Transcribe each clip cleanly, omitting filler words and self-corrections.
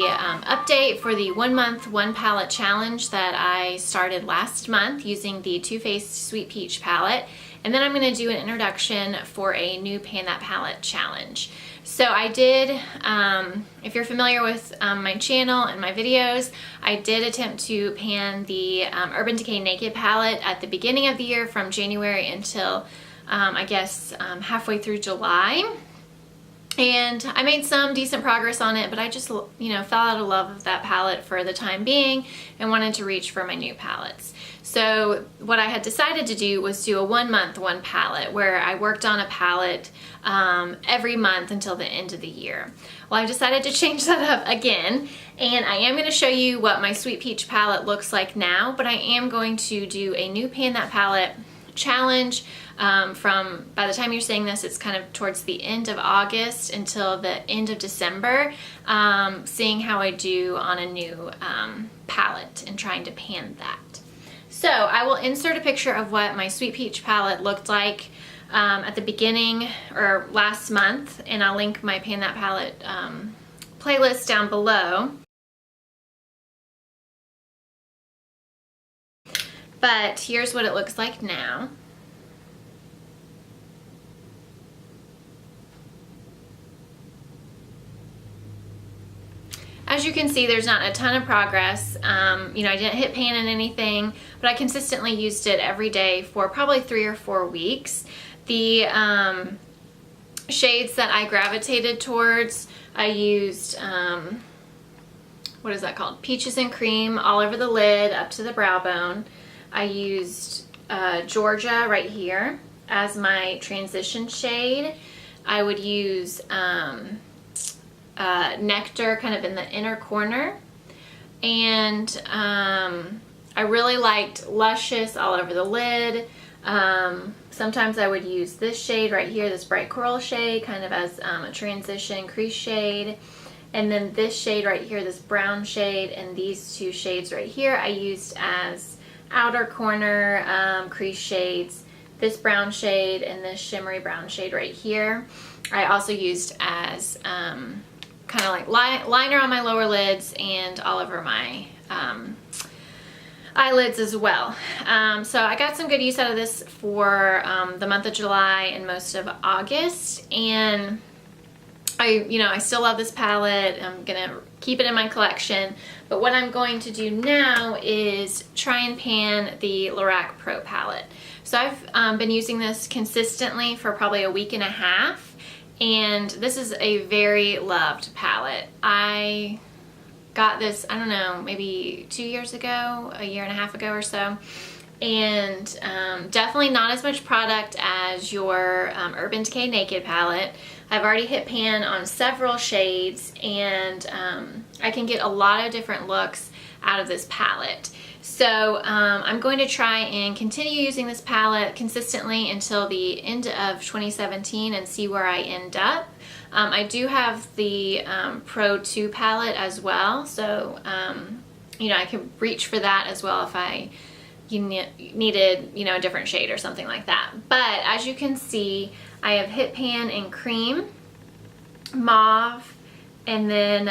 the update for the 1 month, 1 palette challenge that I started last month using the Too Faced Sweet Peach palette. And then I'm going to do an introduction for a new Pan That Palette challenge. So I did, if you're familiar with my channel and my videos, I did attempt to pan the Urban Decay Naked palette at the beginning of the year from January until I guess halfway through July. And I made some decent progress on it, but I just, fell out of love of that palette for the time being and wanted to reach for my new palettes. So what I had decided to do was do a 1 month, 1 palette where I worked on a palette every month until the end of the year. Well, I decided to change that up again, and I am going to show you what my Sweet Peach palette looks like now, but I am going to do a new Pan That Palette challenge from, by the time you're seeing this, it's kind of towards the end of August until the end of December, seeing how I do on a new palette and trying to pan that. So I will insert a picture of what my Sweet Peach palette looked like at the beginning or last month, and I'll link my Pan That Palette playlist down below. But here's what it looks like now. As you can see, there's not a ton of progress. I didn't hit pan in anything, but I consistently used it every day for probably 3 or 4 weeks. The shades that I gravitated towards, I used, what is that called? Peaches and Cream all over the lid up to the brow bone. I used Georgia right here as my transition shade. I would use Nectar kind of in the inner corner, and I really liked Luscious all over the lid. Sometimes I would use this shade right here, this bright coral shade, kind of as a transition crease shade, and then this shade right here, this brown shade, and these 2 shades right here I used as outer corner crease shades, this brown shade and this shimmery brown shade right here. I also used as kind of like liner on my lower lids and all over my eyelids as well. So I got some good use out of this for the month of July and most of August, and I still love this palette. I'm gonna keep it in my collection, but what I'm going to do now is try and pan the Lorac Pro palette. So I've been using this consistently for probably a week and a half, and this is a very loved palette. I got this, I don't know, maybe 2 years ago, a year and a half ago or so, and definitely not as much product as your Urban Decay Naked palette. I've already hit pan on several shades, and I can get a lot of different looks out of this palette. So I'm going to try and continue using this palette consistently until the end of 2017 and see where I end up. I do have the Pro 2 palette as well, so I could reach for that as well if I needed a different shade or something like that. But as you can see, I have hit pan in Cream, Mauve, and then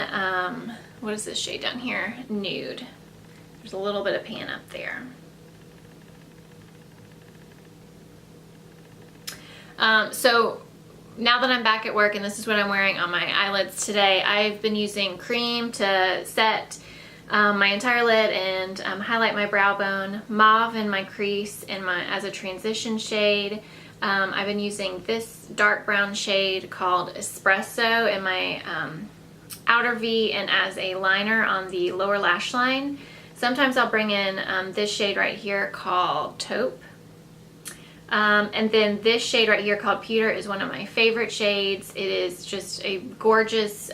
what is this shade down here? Nude. There's a little bit of pan up there. So now that I'm back at work and this is what I'm wearing on my eyelids today, I've been using Cream to set my entire lid and highlight my brow bone, Mauve in my crease and as a transition shade. I've been using this dark brown shade called Espresso in my outer V and as a liner on the lower lash line. Sometimes I'll bring in this shade right here called Taupe. And then this shade right here called Pewter is one of my favorite shades. It is just a gorgeous,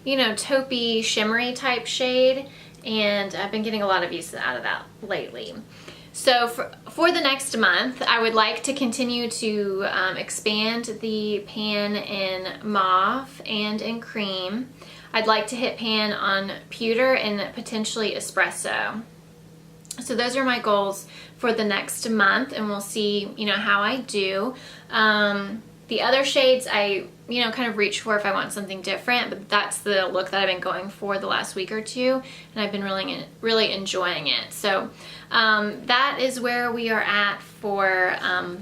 taupey, shimmery type shade, and I've been getting a lot of use out of that lately. So for the next month, I would like to continue to expand the pan in Mauve and in Cream. I'd like to hit pan on Pewter and potentially Espresso. So those are my goals for the next month, and we'll see, how I do. The other shades I, kind of reach for if I want something different, but that's the look that I've been going for the last week or two, and I've been really enjoying it. So that is where we are at for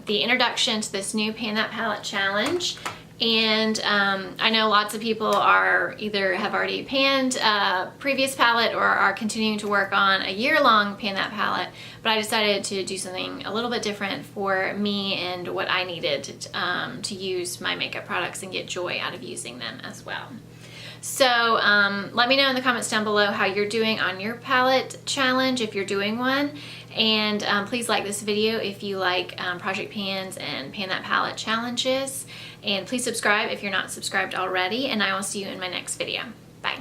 the introduction to this new Pan That Palette challenge. And I know lots of people are either have already panned a previous palette or are continuing to work on a year-long Pan That palette, but I decided to do something a little bit different for me and what I needed to use my makeup products and get joy out of using them as well. So let me know in the comments down below how you're doing on your palette challenge, if you're doing one. And please like this video if you like project pans and Pan That palette challenges. And please subscribe if you're not subscribed already, and I will see you in my next video. Bye.